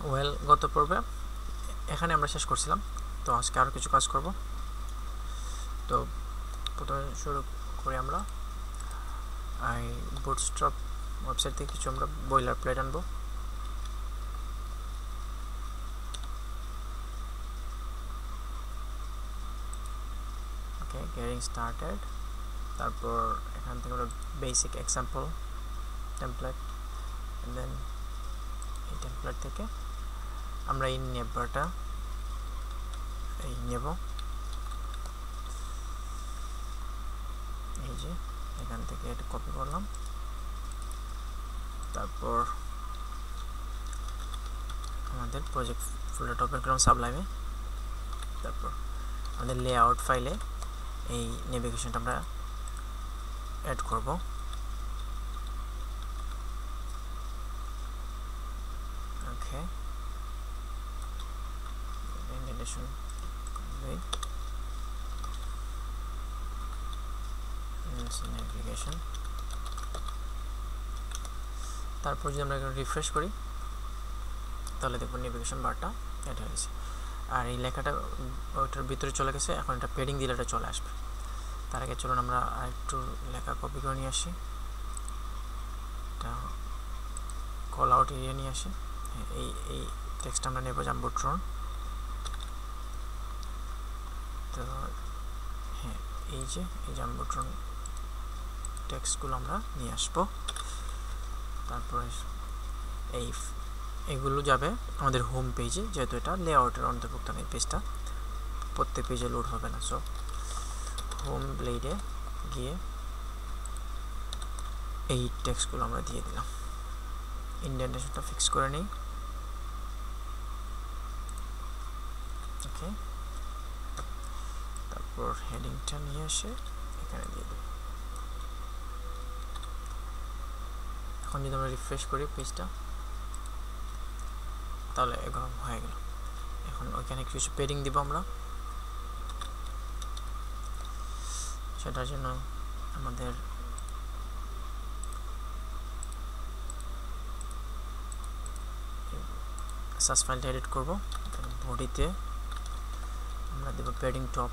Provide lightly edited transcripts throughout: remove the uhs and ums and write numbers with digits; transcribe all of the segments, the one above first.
Well, গত পর্বে এখানে আমরা শেষ করছিলাম, তো আজকে আরও কিছু কাজ করব। তো প্রথমে শুরু করি আমরা এই বুটস্ট্র্যাপ ওয়েবসাইট থেকে কিছু আমরা বয়লার প্লেট আনবো। ওকে, গেটিং স্টার্টেড। তারপর এখান থেকে আমরা বেসিক এক্সাম্পল টেমপ্লেট, দেন এই টেমপ্লেট থেকে আমরা এই নেবারটা নেব। এই যে এখান থেকে এটা কপি করলাম, তারপর আমাদের প্রজেক্ট ফোল্ডারটা ওপেন করলাম সাবলাইমে। তারপর আমাদের লেআউট ফাইলে এই নেভিগেশনটা আমরা অ্যাড করব। ওকে, ইন্ডেন্টেশন কমপ্লিট, নেভিগেশন। তারপর যদি আমরা রিফ্রেশ করি তাহলে দেখব নেভিগেশন বারটা অ্যাড হয়ে গেছে, আর এই লেখাটা ওইটার ভিতরে চলে গেছে। এখন এটা পেডিং দিলে এটা চলে আসবে। তার আগে চলুন আমরা আরেকটু লেখা কপি করে নিয়ে আসি, এটা কল আউট এরিয়া নিয়ে আসি। এই টেক্সট আমরা নেব জাম্বোট্রন। তো হ্যাঁ, এই যে এই জাম্বোট্রন টেক্সটগুলো আমরা নিয়ে আসবো। তারপরে এইগুলো যাবে আমাদের হোম পেজে, যেহেতু এটা লেআউটের অন্তর্ভুক্ত নেই, পেজটা প্রত্যেক পেজে লোড হবে না। সো হোম ব্লেডে গিয়ে এই টেক্সটগুলো আমরা দিয়ে দিলাম। ইন্ডেন্টেশনটা ফিক্স করে নিই। ওকে, তারপর হেডিংটা নিয়ে এসে এখানে দিয়ে দেব। এখন যদি আমরা রিফ্রেশ করি পেজটা, তাহলে এগুলো হয়ে গেল। এখন ওইখানে কিছু পেডিং দিব আমরা। সেটার জন্য আমাদের সাস ফাইলটা এডিট করব। বডিতে আমরা দেব পেডিং টপ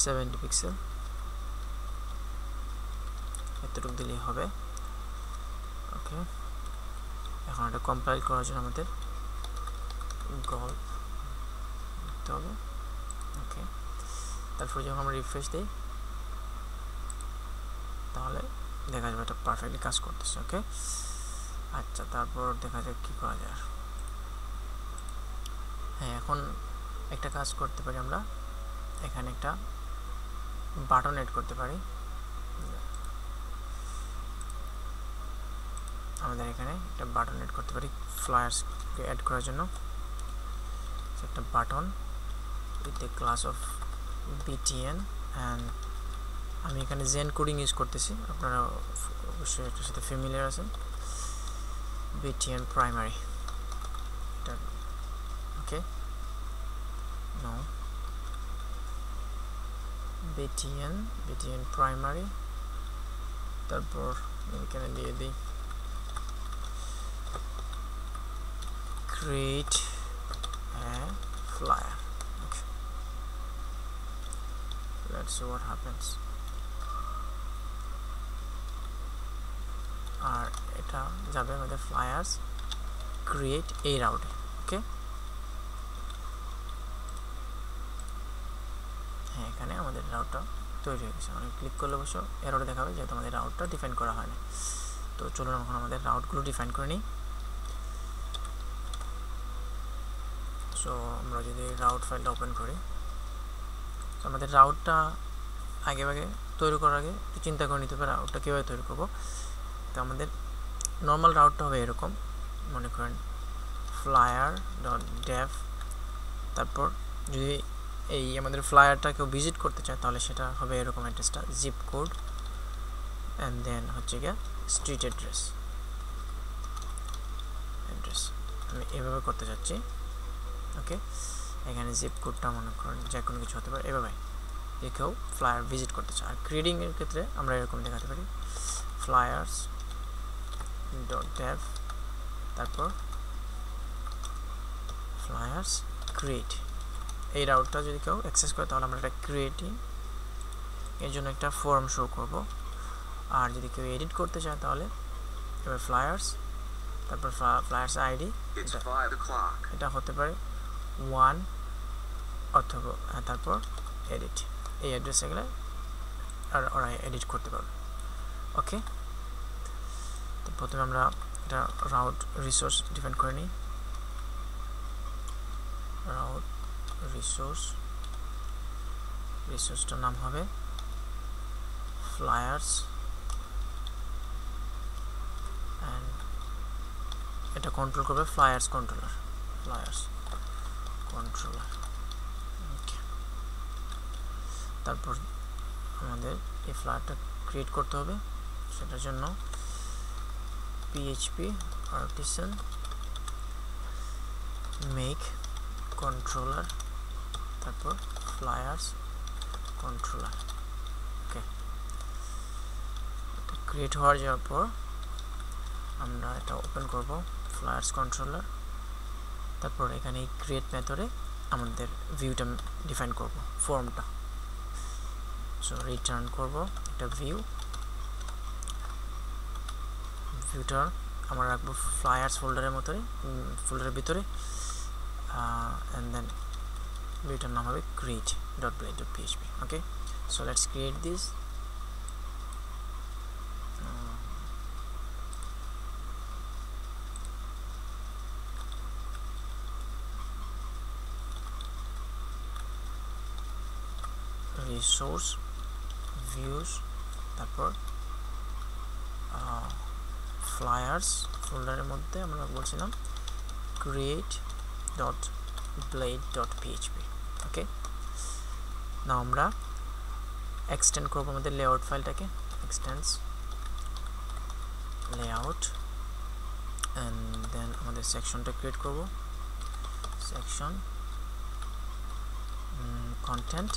70 পিক্সেল, এতটুকু দিলেই হবে। ওকে, এখন এটা কম্পাইল করার জন্য আমাদের গল্প দিতে হবে। ওকে, তারপর যখন আমরা রিফ্রেশ দিই তাহলে দেখা যাবে এটা পারফেক্টলি কাজ করতেছে। ওকে, আচ্ছা, তারপর দেখা যাক কী করা যায়। হ্যাঁ, এখন একটা কাজ করতে পারি আমরা, এখানে একটা বাটন অ্যাড করতে পারি। আমাদের এখানে একটা বাটন অ্যাড করতে পারি ফ্লায়ার্সকে অ্যাড করার জন্য। একটা button with a class of BTN, and আমি এখানে জেন কোডিং ইউজ করতেছি, আপনারা অবশ্যই এটার সাথে ফ্যামিলিয়ার আছেন। BTN প্রাইমারি, এটা ওকে, নো BTN প্রাইমারি। তারপর এখানে দিয়ে দিই create a flyer. Okay, let's see what happens. আর এটা যাবে আমাদের ফ্লায়ার্স ক্রিয়েট এই রাউটে। ওকে, হ্যাঁ, এখানে আমাদের রাউটটা তৈরি হয়ে গেছে। আমি ক্লিক করলে অবশ্য এররে দেখাবে, যেহেতু আমাদের রাউটটা ডিফাইন করা হয় না। তো চলুন এখন আমাদের রাউটগুলো ডিফাইন করে নিই। সো আমরা যদি রাউট ফাইলটা ওপেন করি, তো আমাদের রাউটটা আগে তৈরি করার আগে একটু চিন্তা করে নিতে হবে রাউটটা কীভাবে তৈরি করব। তো আমাদের নর্মাল রাউটটা হবে এরকম, মনে করেন flyer.dev। তারপর যদি এই আমাদের ফ্লায়ারটা কেউ ভিজিট করতে চায় তাহলে সেটা হবে এরকম অ্যাড্রেসটা, জিপ কোড অ্যান্ড দেন হচ্ছে গিয়ে স্ট্রিট অ্যাড্রেস। আমি এভাবে করতে চাচ্ছি। ওকে, এখানে জিপ কোডটা মনে করেন যে কোনো কিছু হতে পারে, এভাবে কেউ ফ্লায়ার ভিজিট করতে চায়। আর গ্রেডিং এর ক্ষেত্রে আমরা এরকম দেখাতে পারি ফ্লায়ার্স ডট ডেভ তারপর ফ্লায়ার্স ক্রিয়েট। এই রাউটটা যদি কেউ অ্যাক্সেস করে তাহলে আমরা এটা ক্রিয়েটিং এর জন্য একটা ফর্ম শো করব। আর যদি কেউ এডিট করতে চায় তাহলে এবার ফ্লায়ার্স তারপর ফ্লায়ার্স আইডি এটা হতে পারে 1 অথবা তারপর এডিট, এই অ্যাড্রেসে গেলে আর ওরা এডিট করতে পারবে। ওকে, তো প্রথমে আমরা এটা রাউট রিসোর্স ডিফাইন করে নিই। রাউট রিসোর্সটার নাম হবে ফ্লায়ার্স অ্যান্ড এটা কন্ট্রোল করবে ফ্লায়ার্স কন্ট্রোলার। ওকে, তারপর আমাদের এই ফ্লায়ারটা ক্রিয়েট করতে হবে। সেটার জন্য PHP artisan make controller তারপর ফ্লায়ার্স কন্ট্রোলার। ওকে, ক্রিয়েট হওয়ার যাওয়ার পর আমরা এটা ওপেন করব ফ্লায়ার্স কন্ট্রোলার। তারপর এখানে এই ক্রিয়েট মেথডে আমাদের ভিউটা ডিফাইন করব, ফর্মটা। সো রিটার্ন করব এটা ভিউটা আমরা রাখবো ফ্লায়ার্স ফোল্ডারের মতোই, ফোল্ডারের ভিতরে। অ্যান্ড দেন ভিউটার নাম হবে create.blade.php। Okay, so let's create this. Resource views তারপর ফ্লায়ার্স ফোল্ডারের মধ্যে আমরা বলছিলাম create.blade.php। ওকে, না আমরা এক্সটেন্ড করবো আমাদের লেআউট ফাইলটাকে, এক্সটেন্ডস লেআউট অ্যান্ড দেন আমাদের সেকশনটা ক্রিয়েট করব, section content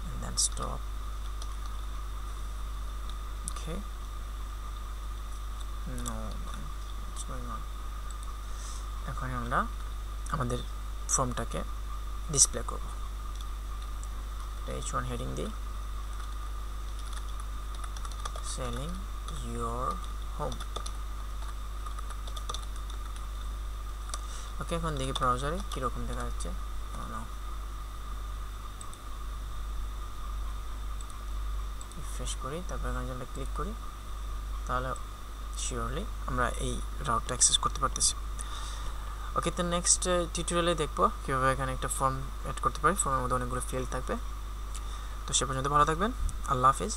and then stop। okay, no what's going on। এখন আমরা আমাদের ফর্মটাকে ডিসপ্লে করব। H1 হেডিং দিয়ে selling your home। ওকে, এখন দেখি ব্রাউজারে কীরকম দেখা যাচ্ছে। রিফ্রেশ করি, তারপর এখানে আমরা ক্লিক করি, তাহলে শিওরলি আমরা এই রাউটটা অ্যাক্সেস করতে পারতেছি। ওকে, তো নেক্সট টিউটোরিয়ালে দেখবো কীভাবে এখানে একটা ফর্ম অ্যাড করতে পারি। ফর্মের মধ্যে অনেকগুলো ফিল্ড থাকবে। তো সে পর্যন্ত ভালো থাকবেন, আল্লাহ হাফিজ।